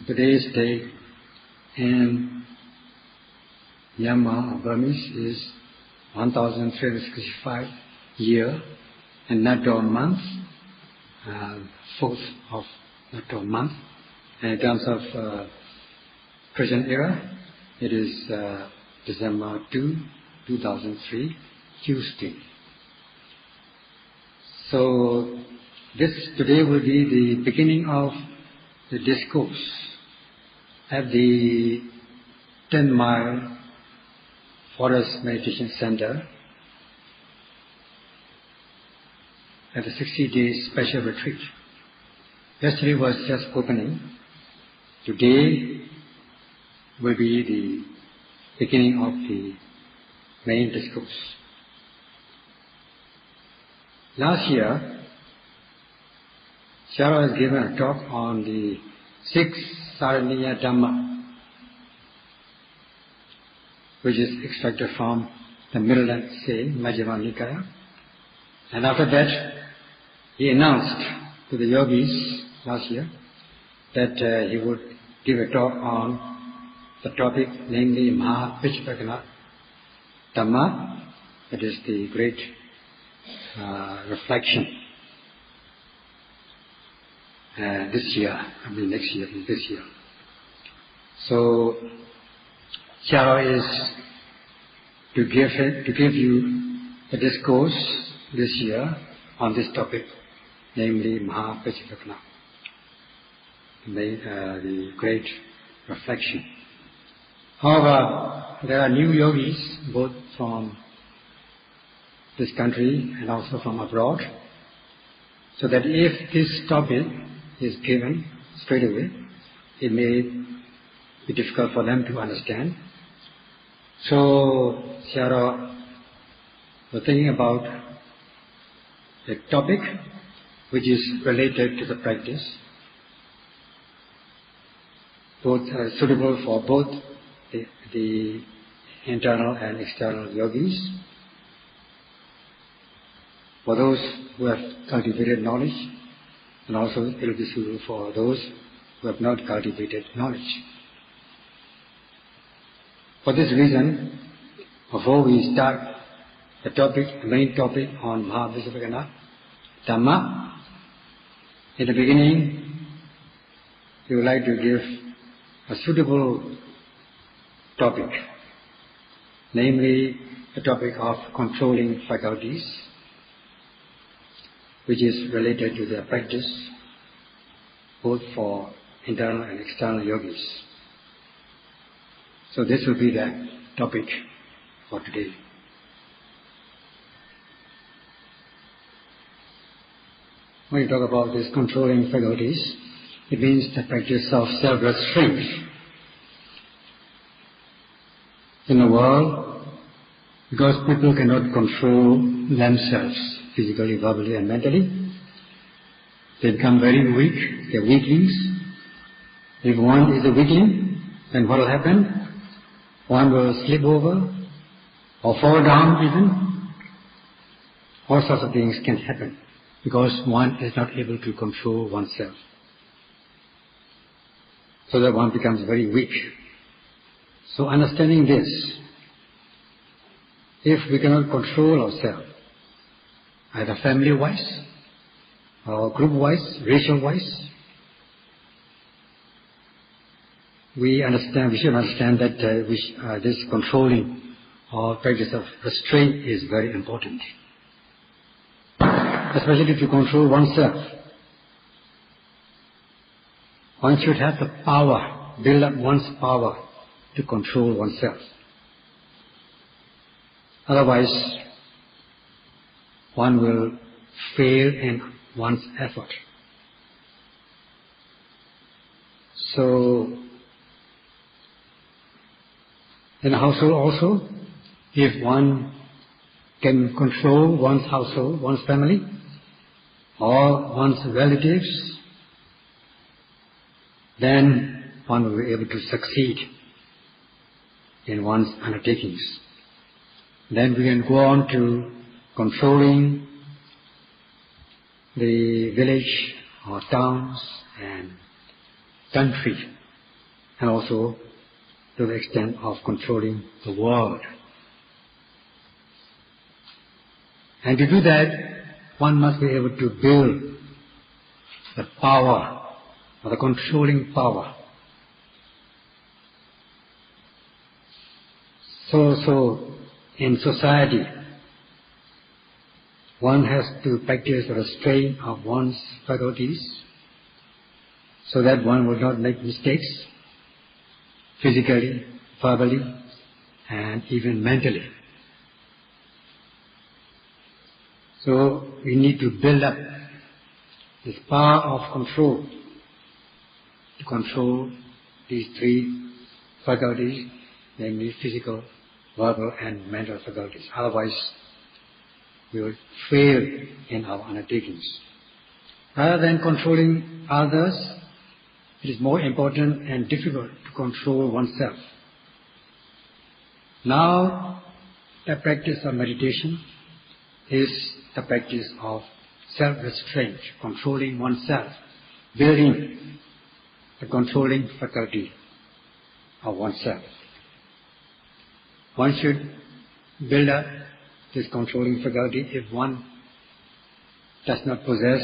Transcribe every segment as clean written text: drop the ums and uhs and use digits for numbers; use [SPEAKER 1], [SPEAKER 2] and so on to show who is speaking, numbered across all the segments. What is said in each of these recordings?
[SPEAKER 1] today's date in Myanmar or Burmese is 1365 year and Nador month, 4th of Nador month. And in terms of present era, it is December 2, 2003, Tuesday. So today will be the beginning of the discourse at the 10-mile Forest Meditation Center at the 60-day special retreat. Yesterday was just opening. Today will be the beginning of the main discourse. Last year, Sayadaw has given a talk on the 6 Saraniya Dhamma, which is extracted from the middle saying, Majjhima Nikaya. And after that, he announced to the yogis last year that he would give a talk on the topic, namely Mahapicchapakana Dhamma, that is the great reflection. This year, next year, this year. So, Sayadaw is to give you a discourse this year on this topic, namely Mahapicchapakana, the great reflection. However, there are new yogis, both from this country and also from abroad, so that if this topic is given straight away, it may be difficult for them to understand. So, Sayadaw was thinking about a topic which is related to the practice, both suitable for both the internal and external yogis, for those who have cultivated knowledge, and also it will be suitable for those who have not cultivated knowledge. For this reason, before we start the main topic on Mahapicchapakana Dhamma, in the beginning, we would like to give a suitable topic, namely the topic of controlling faculties, which is related to their practice, both for internal and external yogis. So this will be the topic for today. When you talk about this controlling faculties, it means the practice of self-restraint. In the world, because people cannot control themselves physically, verbally and mentally, they become very weak, they're weaklings. If one is a weakling, then what will happen? One will slip over or fall down even. All sorts of things can happen because one is not able to control oneself. So that one becomes very weak. So understanding this, if we cannot control ourselves, either family-wise, or group-wise, racial-wise, we should understand that this controlling or practice of restraint is very important. Especially to control oneself. One should have the power, build up one's power to control oneself. Otherwise, one will fail in one's effort. So, in a household also, if one can control one's household, one's family, or one's relatives, then one will be able to succeed in one's undertakings. Then we can go on to controlling the village or towns and country, and also to the extent of controlling the world. And to do that, one must be able to build the power, or the controlling power. So in society, one has to practice the restraint of one's faculties so that one will not make mistakes physically, verbally, and even mentally. So we need to build up this power of control to control these three faculties, namely physical, verbal, and mental faculties. Otherwise, we will fail in our undertakings. Rather than controlling others, it is more important and difficult to control oneself. Now, the practice of meditation is the practice of self-restraint, controlling oneself, building the controlling faculty of oneself. One should build up this controlling faculty if one does not possess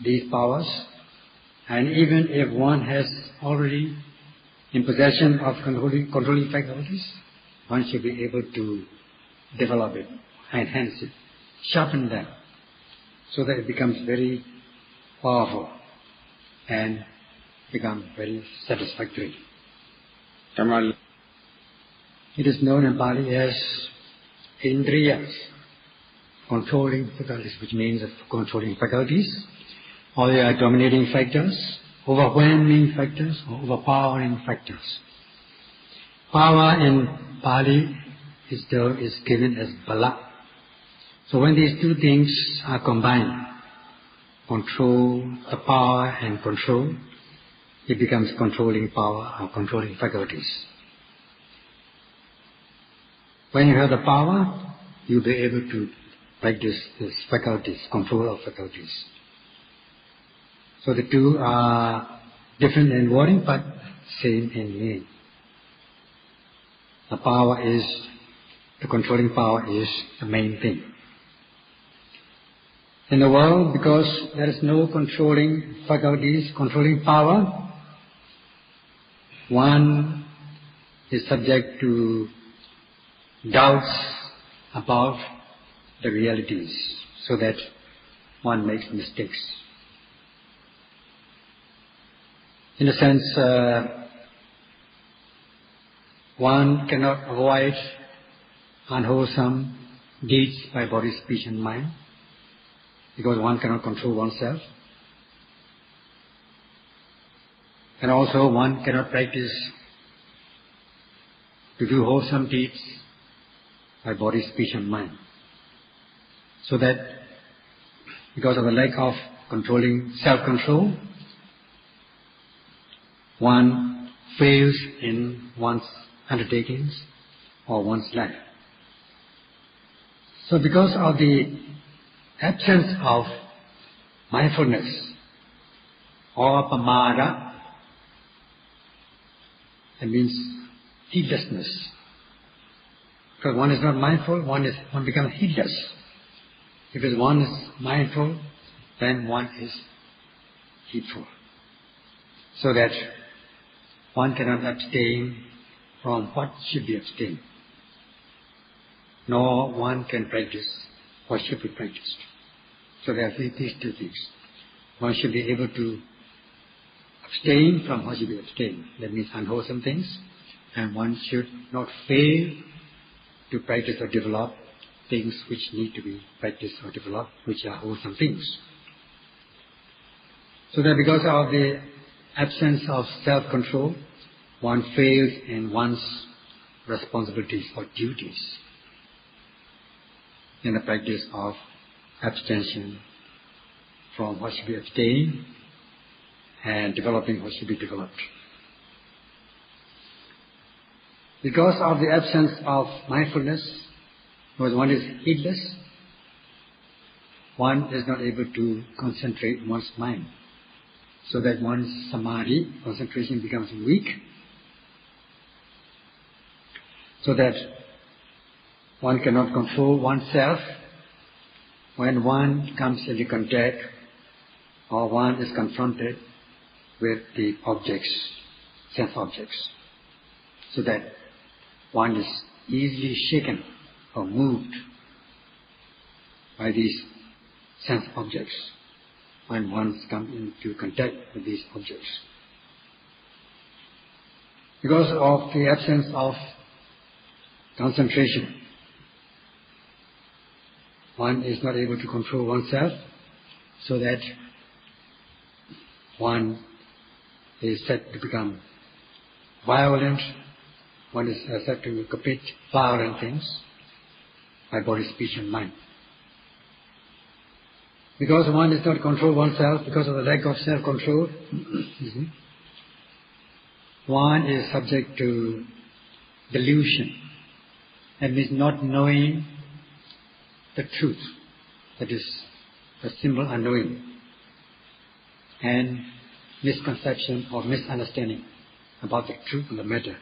[SPEAKER 1] these powers, and even if one has already in possession of controlling faculties, one should be able to develop it, enhance it, sharpen them, so that it becomes very powerful and becomes very satisfactory. It is known in Pali as Indriyas, controlling faculties, which means controlling faculties, or they are dominating factors, overwhelming factors, or overpowering factors. Power in Pali is given as bala. So when these two things are combined, control, the power and control, it becomes controlling power or controlling faculties. When you have the power, you'll be able to practice these faculties, control of faculties. So the two are different in wording, but same in meaning. The controlling power is the main thing. In the world, because there is no controlling faculties, controlling power, one is subject to doubts about the realities, so that one makes mistakes. In a sense, one cannot avoid unwholesome deeds by body, speech and mind, because one cannot control oneself. And also one cannot practice to do wholesome deeds by body, speech and mind. So that because of the lack of controlling self-control, one fails in one's undertakings or one's life. So because of the absence of mindfulness or pamada, that means heedlessness. Because one is not mindful, one becomes heedless. If one is mindful, then one is heedful. So that one cannot abstain from what should be abstained, nor one can practice what should be practiced. So there are these two things. One should be able to abstain from what should be abstained, that means unwholesome things, and one should not fail to practice or develop things which need to be practiced or developed, which are wholesome things. So that because of the absence of self-control, one fails in one's responsibilities or duties in the practice of abstention from what should be abstained and developing what should be developed. Because of the absence of mindfulness, because one is heedless, one is not able to concentrate one's mind. so that one's samadhi, concentration, becomes weak, so that one cannot control oneself when one comes into contact or one is confronted with the objects, sense objects, so that one is easily shaken or moved by these sense objects when one comes into contact with these objects. Because of the absence of concentration, one is not able to control oneself, so that one is said to become violent, one is said to commit violent things by body, speech and mind. Because one is not control oneself, because of the lack of self-control, one is subject to delusion. That means not knowing the truth, that is the simple unknowing, and misconception or misunderstanding about the truth of the matter.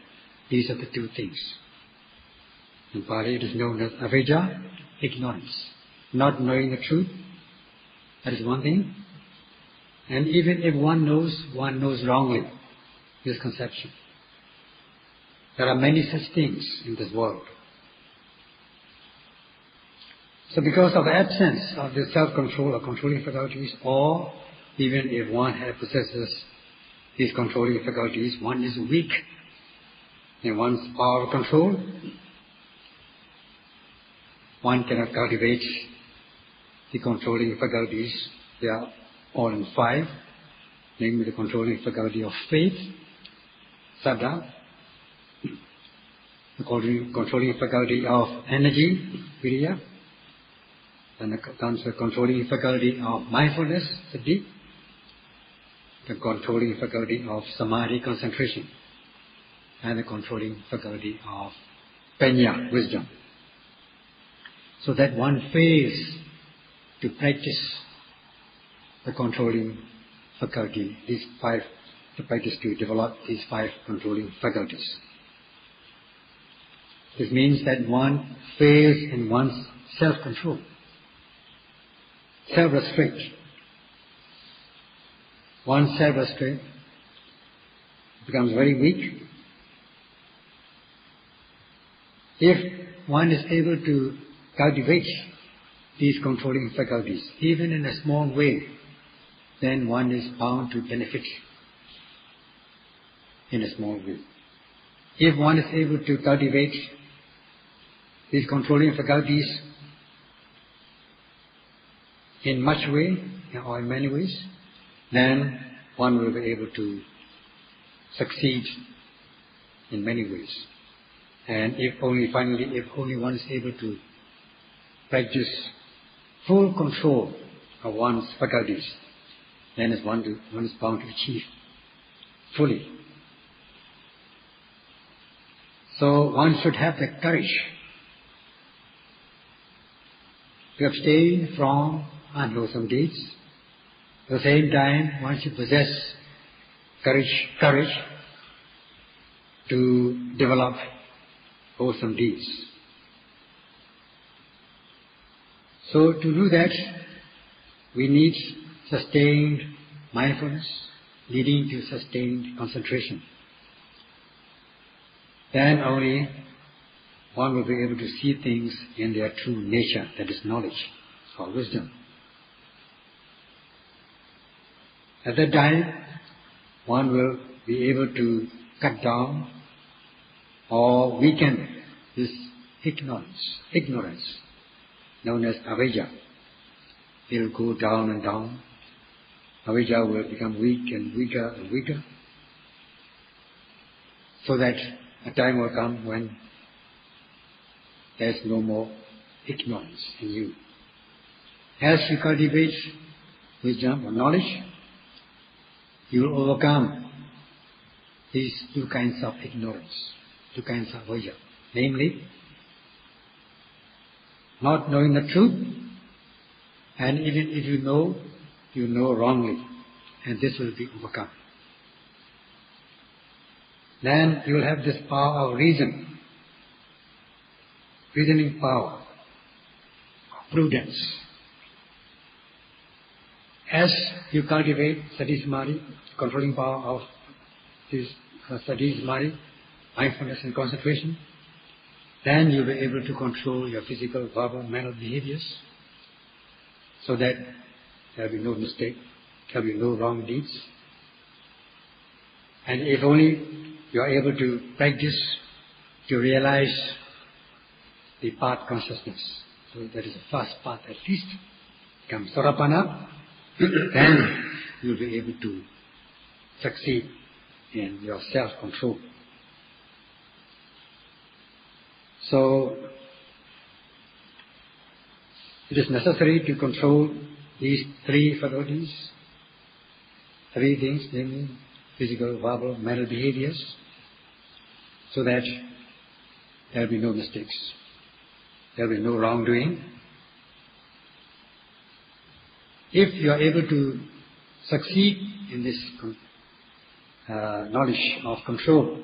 [SPEAKER 1] These are the two things. In Pali it is known as avijja, ignorance. Not knowing the truth, that is one thing. And even if one knows wrongly, misconception. There are many such things in this world. So because of the absence of the self-control or controlling faculties, or even if one possesses these controlling faculties, one is weak in one's power of control. One cannot cultivate the controlling faculties. They are all in 5, namely the controlling faculty of faith, saddha, the controlling faculty of energy, viriya, and the controlling faculty of mindfulness, sati, the controlling faculty of samadhi, concentration, and the controlling faculty of panya, wisdom. So that one fails to practice the controlling faculty, to practice to develop these 5 controlling faculties. This means that one fails in one's self-control, self-restraint. One's self-restraint becomes very weak. If one is able to cultivate these controlling faculties, even in a small way, then one is bound to benefit in a small way. If one is able to cultivate these controlling faculties in much way or in many ways, then one will be able to succeed in many ways. And if only one is able to practice full control of one's faculties, then one is bound to achieve fully. So one should have the courage to abstain from unwholesome deeds. At the same time, one should possess courage to develop wholesome deeds. So to do that, we need sustained mindfulness, leading to sustained concentration. Then only one will be able to see things in their true nature, that is knowledge or wisdom. At that time, one will be able to cut down or weaken this ignorance known as avijja. It will go down and down. Avijja will become weak and weaker and weaker, so that a time will come when there is no more ignorance in you. As you cultivate wisdom or knowledge, you will overcome these 2 kinds of ignorance, 2 kinds of avijja, namely not knowing the truth, and even if you know wrongly. and this will be overcome. Then you will have this power of reasoning power, prudence. As you cultivate sati samadhi, controlling power of this sati samadhi, mindfulness and concentration, then you'll be able to control your physical, verbal, mental behaviors, so that there will be no mistake, there will be no wrong deeds. And if only you are able to practice to realize the path consciousness, so that is the first path at least, become Anapana, then you'll be able to succeed in your self-control. So, it is necessary to control these three faculties, three things, namely physical, verbal, mental behaviors, so that there will be no mistakes, there will be no wrongdoing. If you are able to succeed in this knowledge of control,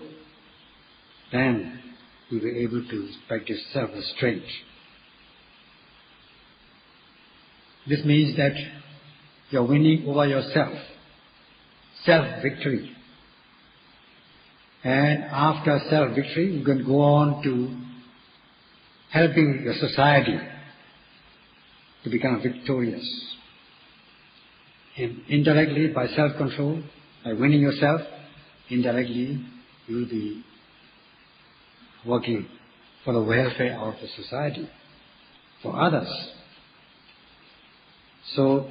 [SPEAKER 1] then you will be able to practice self-restraint. This means that you are winning over yourself, self-victory. And after self-victory, you can go on to helping your society to become victorious. And indirectly, by self-control, by winning yourself, indirectly you will be working for the welfare of the society, for others. So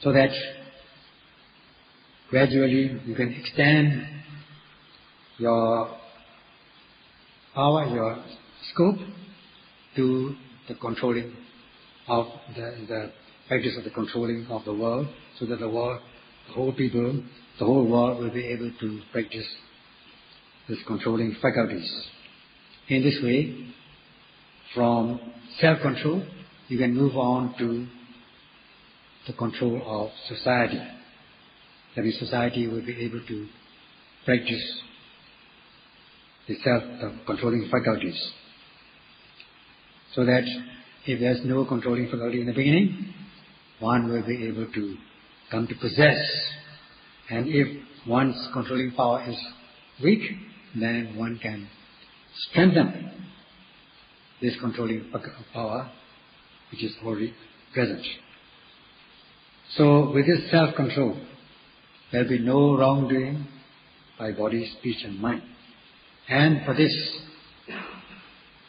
[SPEAKER 1] that gradually you can extend your power, your scope to the controlling of the practice of the controlling of the world, so that the world, the whole people, the whole world will be able to practice this controlling faculties. In this way, from self-control, you can move on to the control of society. That is, society will be able to practice the self-controlling faculties. So that if there is no controlling faculty in the beginning, one will be able to come to possess. And if one's controlling power is weak, then one can strengthen this controlling power which is already present. So with this self-control, there will be no wrongdoing by body, speech and mind. And for this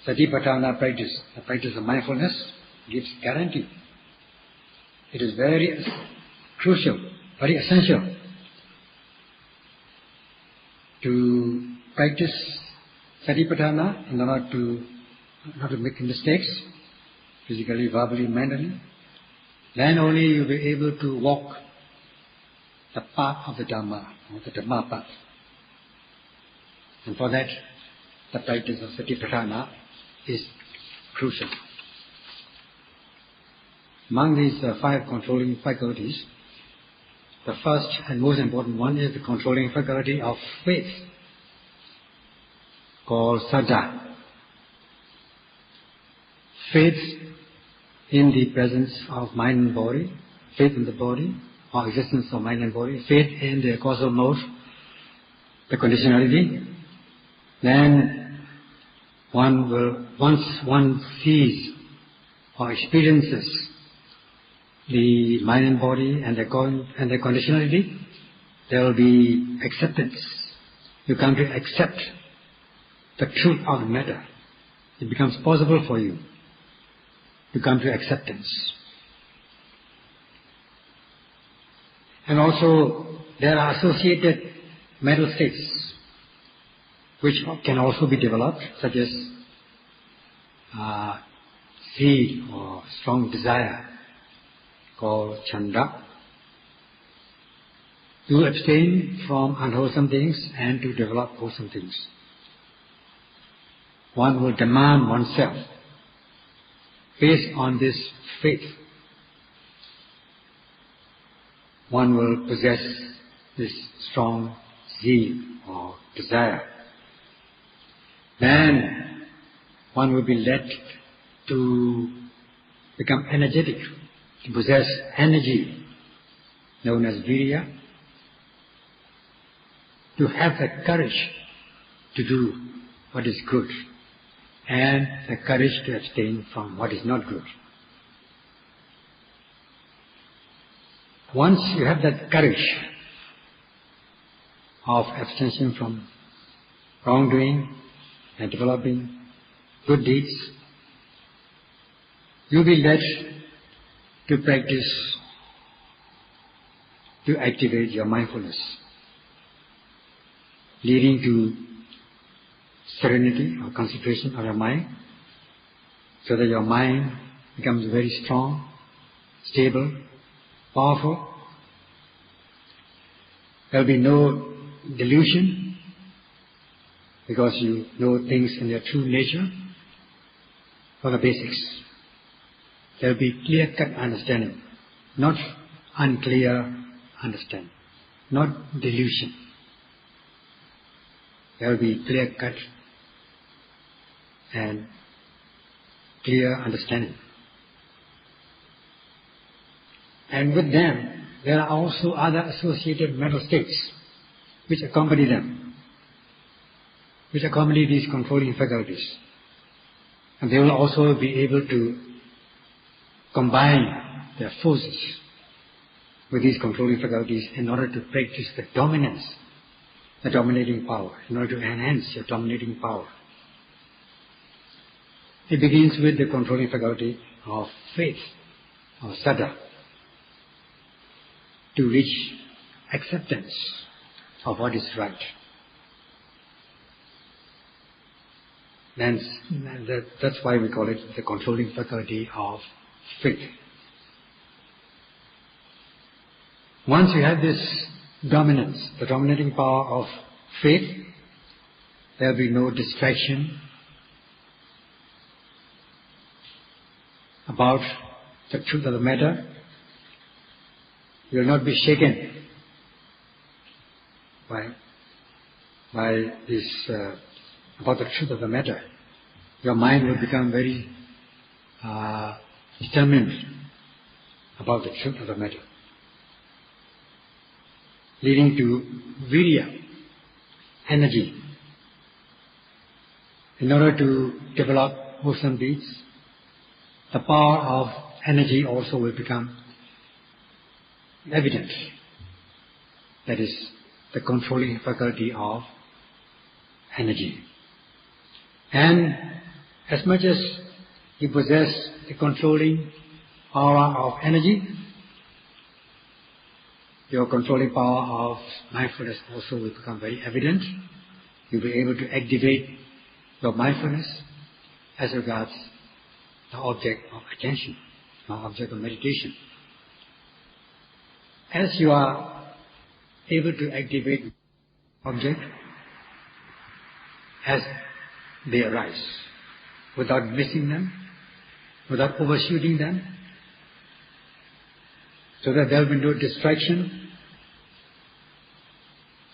[SPEAKER 1] Satipatthana practice, the practice of mindfulness, gives guarantee. It is very crucial, very essential to practice Satipatthana in order to not to make mistakes, physically, verbally, mentally. Then only you will be able to walk the path of the Dhamma, or the Dhamma path. And for that, the practice of Satipatthana is crucial. Among these 5 controlling faculties, the first and most important one is the controlling faculty of faith, called Saddha. Faith in the presence of mind and body, faith in the body, or existence of mind and body, faith in the causal mode, the conditionality. Then once one sees or experiences the mind and body and their conditionality, there will be acceptance. You come to accept the truth of the matter. It becomes possible for you to come to acceptance. And also, there are associated mental states which can also be developed, such as seed or strong desire, called chanda, to abstain from unwholesome things and to develop wholesome things. One will demand oneself based on this faith. one will possess this strong zeal or desire. Then one will be led to become energetic, to possess energy known as virya, to have the courage to do what is good and the courage to abstain from what is not good. Once you have that courage of abstention from wrongdoing and developing good deeds, you'll be led to practice, to activate your mindfulness, leading to serenity or concentration of your mind, so that your mind becomes very strong, stable, powerful. There will be no delusion, because you know things in their true nature, for the basics. There will be clear-cut understanding, not unclear understanding, not delusion. There will be clear-cut and clear understanding. And with them, there are also other associated mental states which accompany them, which accompany these controlling faculties. And they will also be able to combine their forces with these controlling faculties in order to practice the dominance, the dominating power, in order to enhance your dominating power. It begins with the controlling faculty of faith, or saddha, to reach acceptance of what is right. And that's why we call it the controlling faculty of faith. Once you have this dominance, the dominating power of faith, there will be no distraction about the truth of the matter. You will not be shaken by this about the truth of the matter. Your mind will become very determined about the truth of the matter, leading to virya, energy. In order to develop wholesome deeds, the power of energy also will become evident. That is the controlling faculty of energy. And as much as you possess the controlling power of energy, your controlling power of mindfulness also will become very evident. You'll be able to activate your mindfulness as regards the object of attention, the object of meditation. As you are able to activate object as they arise, without missing them, without overshooting them, so that there will be no distraction,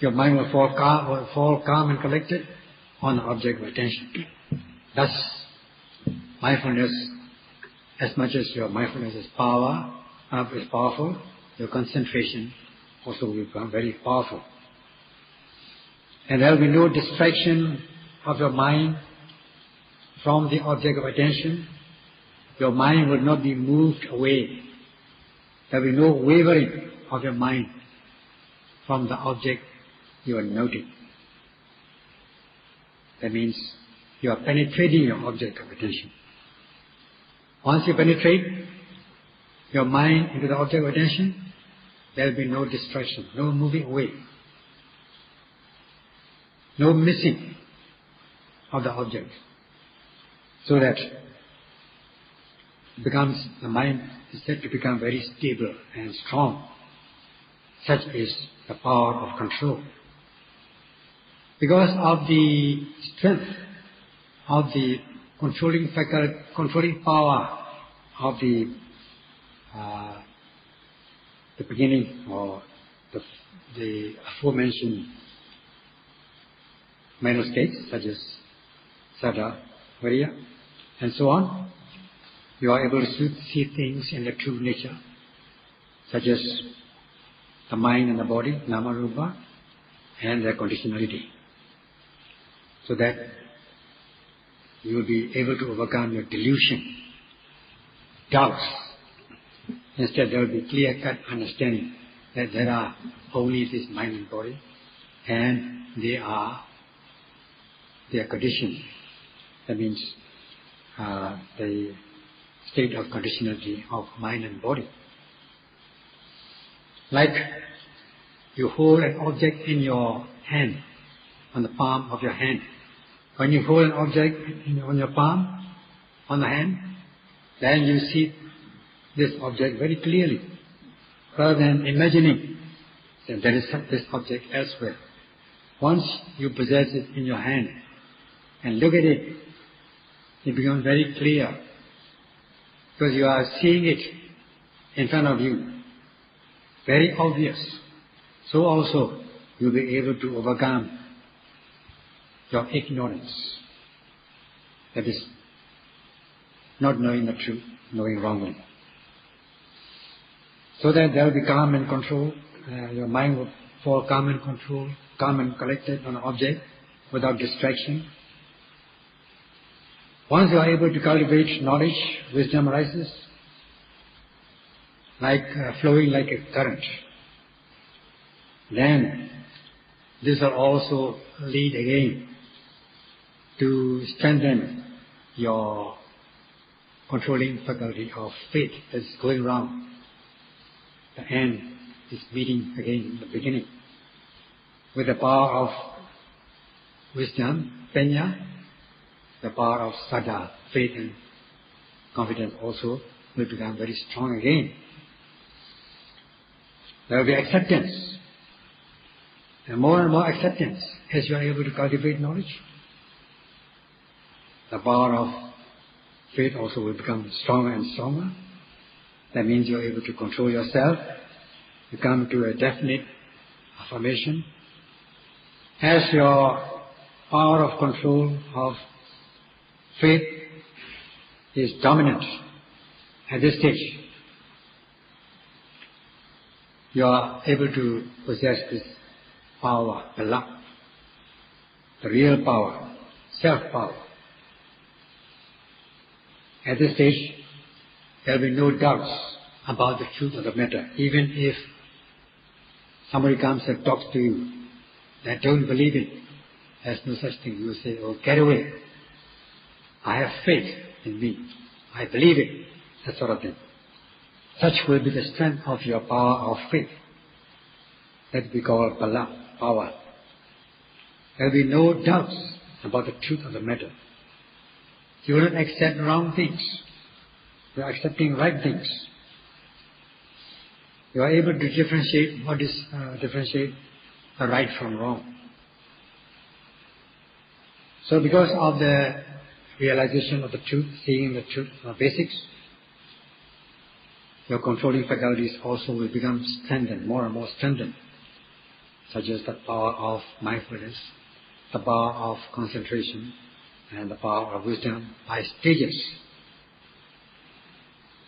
[SPEAKER 1] your mind will fall calm and collected on the object of attention. Thus, mindfulness, as much as your mindfulness is powerful, your concentration also will become very powerful. And there will be no distraction of your mind from the object of attention. Your mind will not be moved away. There will be no wavering of your mind from the object you are noting. That means you are penetrating your object of attention. Once you penetrate your mind into the object of attention, there will be no distraction, no moving away, no missing of the object, so that the mind is said to become very stable and strong. Such is the power of control. Because of the strength of the controlling power of the the beginning or the aforementioned mental states such as Saddha, Virya, and so on, you are able to see things in their true nature, such as the mind and the body, nama rupa, and their conditionality, so that you will be able to overcome your delusion, doubts. Instead, there will be clear-cut understanding that there are only this mind and body, and they are conditioned. That means the state of conditionality of mind and body. Like you hold an object in your hand, on the palm of your hand. When you hold an object on your palm, on the hand, then you see this object very clearly, rather than imagining that there is this object elsewhere. Once you possess it in your hand and look at it, it becomes very clear, because you are seeing it in front of you, very obvious. So also you will be able to overcome your ignorance, that is, not knowing the truth, knowing wrongly. So that there will be calm and control, your mind will fall calm and control, calm and collected on an object without distraction. Once you are able to cultivate knowledge, wisdom arises like flowing like a current. Then this will also lead again to strengthen your controlling faculty of faith that is going round. The end is meeting again the beginning. With the power of wisdom, panya, the power of saddha, faith and confidence also will become very strong again. There will be acceptance, and more acceptance as you are able to cultivate knowledge. The power of faith also will become stronger and stronger. That means you are able to control yourself. You come to a definite affirmation. As your power of control of faith is dominant at this stage, you are able to possess this power, the love, the real power, self-power. At this stage, there will be no doubts about the truth of the matter. Even if somebody comes and talks to you, that don't believe it, there's no such thing. You will say, oh, get away. I have faith in me. I believe it. That sort of thing. Such will be the strength of your power of faith. That we call bala, power. There will be no doubts about the truth of the matter. You will not accept wrong things. You are accepting right things. You are able to differentiate differentiate the right from wrong. So because of the realization of the truth, seeing the truth, basics, your controlling faculties also will become strengthened, more and more strengthened, such as the power of mindfulness, the power of concentration, and the power of wisdom by stages.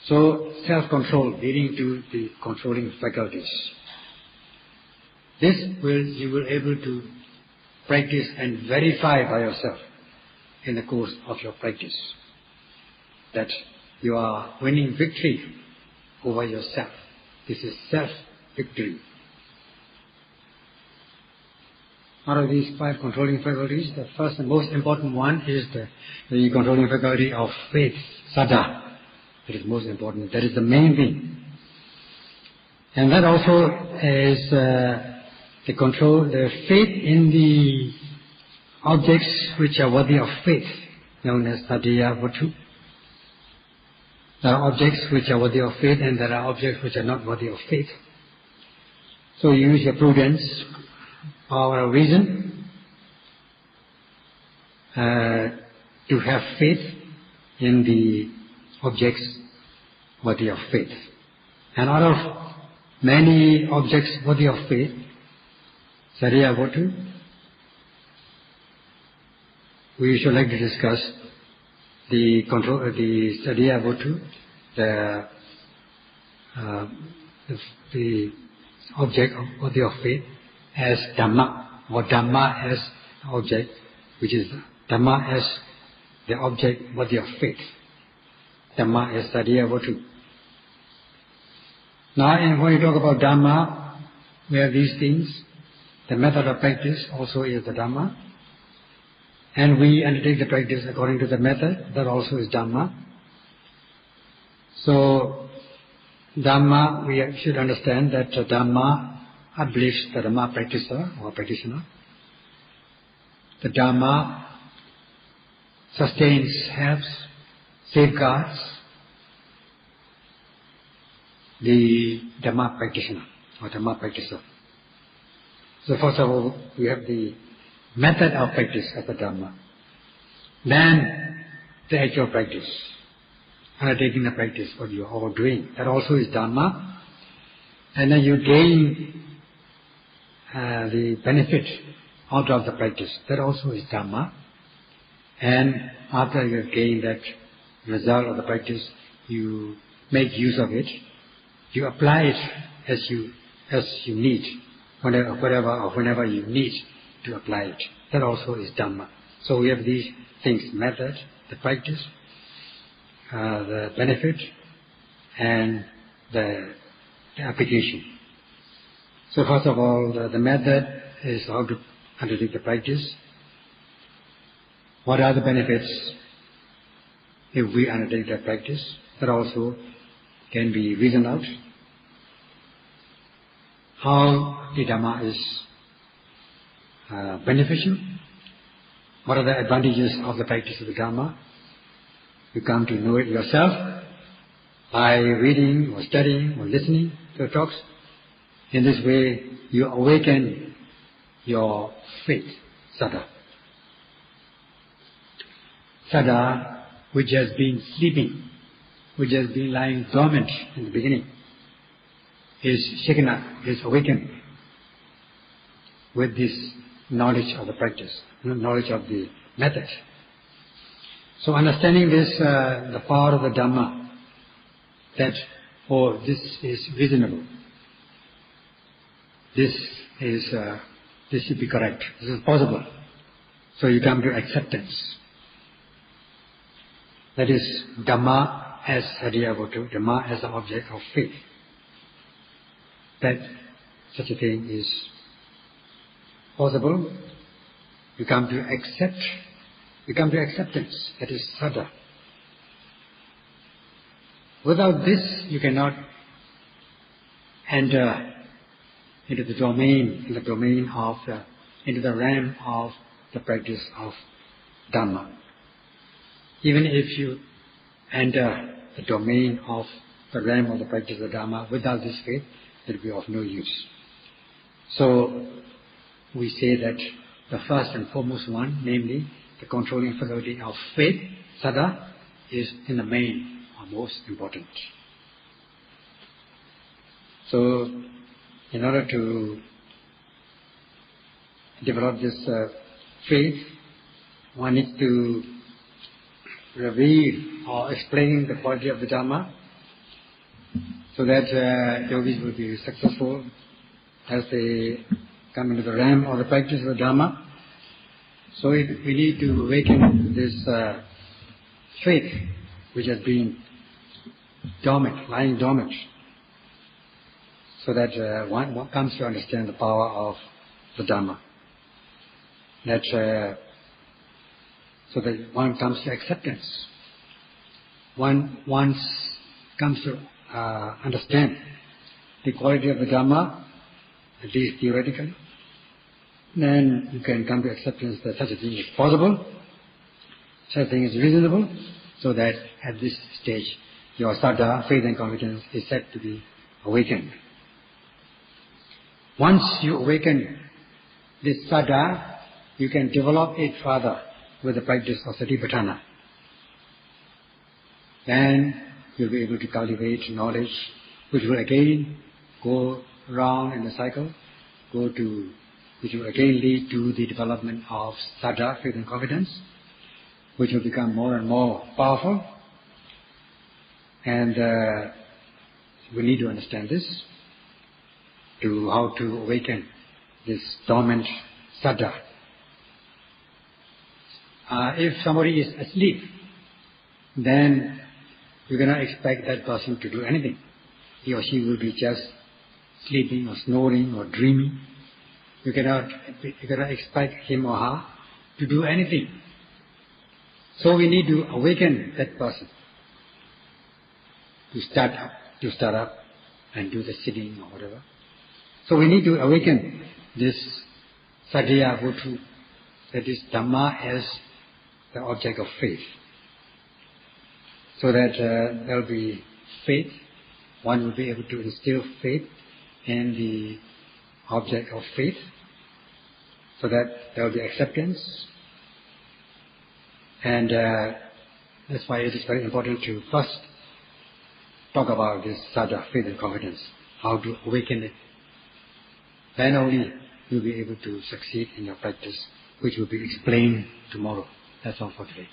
[SPEAKER 1] So self-control leading to the controlling faculties. This you will able to practice and verify by yourself in the course of your practice, that you are winning victory over yourself. This is self-victory. Out of these 5 controlling faculties, the first and most important one is the controlling faculty of faith, saddha. That is most important. That is the main thing. And that also is the faith in the objects which are worthy of faith, known as tadiya vatu. There are objects which are worthy of faith, and there are objects which are not worthy of faith. So you use your prudence, power of reason, to have faith in the objects worthy of faith. And out of many objects worthy of faith, Sayadaw, we should like to discuss the Sayadaw, the object worthy of faith as Dhamma, or Dhamma as the object, which is Dhamma as the object worthy of faith. Dhamma as Sayadaw. Now, when you talk about Dhamma, we have these things. The method of practice also is the Dhamma. And we undertake the practice according to the method, that also is Dhamma. So, Dhamma, we should understand that Dhamma uplifts the Dhamma practicer or practitioner. The Dhamma sustains, helps, safeguards the Dhamma practitioner or Dhamma practicer. So first of all, we have the method of practice of the Dhamma. Then the actual practice, undertaking the practice, what you are all doing. That also is Dhamma. And then you gain the benefit out of the practice. That also is Dhamma. And after you have gained that result of the practice, you make use of it. You apply it as you need, whenever you need to apply it. That also is Dhamma. So we have these things: method, the practice, the benefit, and the application. So first of all, the method is how to undertake the practice. What are the benefits if we undertake that practice? That also can be reasoned out. How the Dhamma is beneficial. What are the advantages of the practice of the Dhamma? You come to know it yourself by reading or studying or listening to the talks. In this way, you awaken your faith, Sada. Sada, which has been sleeping, which has been lying dormant in the beginning, is shaken up, is awakened with this knowledge of the practice, knowledge of the method. So understanding this, the power of the Dhamma, that, this is reasonable, this should be correct, this is possible. So you come to acceptance. That is Dhamma as Sayadaw, Dhamma as the object of faith. That such a thing is possible. You come to accept. You come to acceptance. That is Sada. Without this, you cannot enter into the domain, into the realm of the practice of Dhamma. Even if you enter the domain of the realm of the practice of Dhamma without this faith, it will be of no use. So we say that the first and foremost one, namely the controlling faculty of faith, Sada, is in the main or most important. So in order to develop this faith, one needs to reveal or explain the quality of the Dhamma, so that yogis will be successful as they come into the realm of the practice of the Dhamma. So we need to awaken this faith which has been dormant, lying dormant, so that one comes to understand the power of the Dhamma. That so that one comes to acceptance. One once comes to understand the quality of the Dhamma, at least theoretically, then you can come to acceptance that such a thing is possible, such a thing is reasonable, so that at this stage your Saddha, faith and confidence, is said to be awakened. Once you awaken this Saddha, you can develop it further with the practice of Satipatthana. Then you'll be able to cultivate knowledge which will again go round in the cycle, which will again lead to the development of saddha, faith and confidence, which will become more and more powerful. And we need to understand this, how to awaken this dormant saddha. If somebody is asleep, then you cannot expect that person to do anything. He or she will be just sleeping or snoring or dreaming. You cannot expect him or her to do anything. So we need to awaken that person to start up and do the sitting or whatever. So we need to awaken this saddhya vutu, that is Dhamma as the object of faith. So that there will be faith, one will be able to instill faith in the object of faith, so that there will be acceptance. And that's why it is very important to first talk about this saddha, faith and confidence, how to awaken it. Then only you'll be able to succeed in your practice, which will be explained tomorrow. That's all for today.